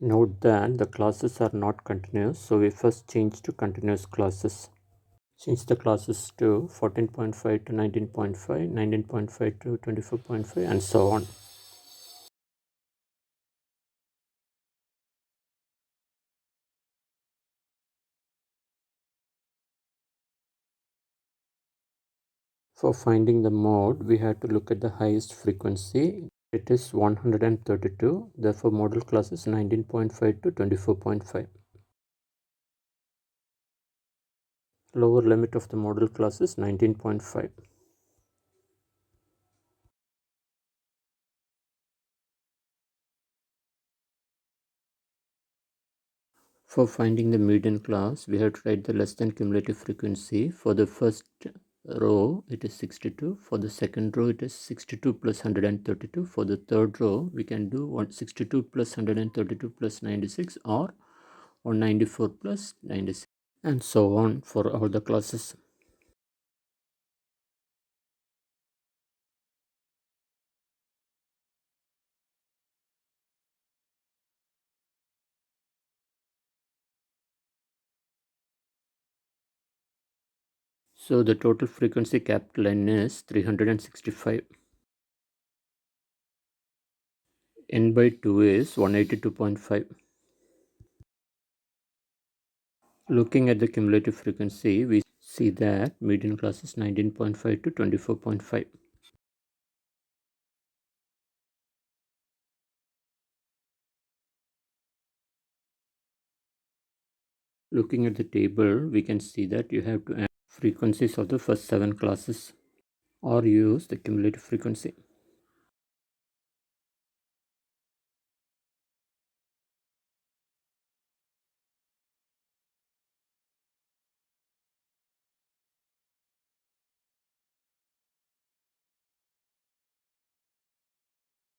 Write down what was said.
Note that the classes are not continuous, so we first change to continuous classes. Change the classes to 14.5 to 19.5, 19.5 to 24.5, and so on. For finding the mode, we have to look at the highest frequency. It is 132, therefore modal class is 19.5 to 24.5. Lower limit of the modal class is 19.5. For finding the median class, we have to write the less than cumulative frequency. For the first row, it is 62. For the second row, it is 62 plus 132. For the third row, we can do 162 plus 132 plus 96 or 194 plus 96, and so on for all the classes. So the total frequency capital N is 365. N by 2 is 182.5. Looking at the cumulative frequency, we see that median class is 19.5 to 24.5. Looking at the table, we can see that you have to add frequencies of the first 7 classes or use the cumulative frequency.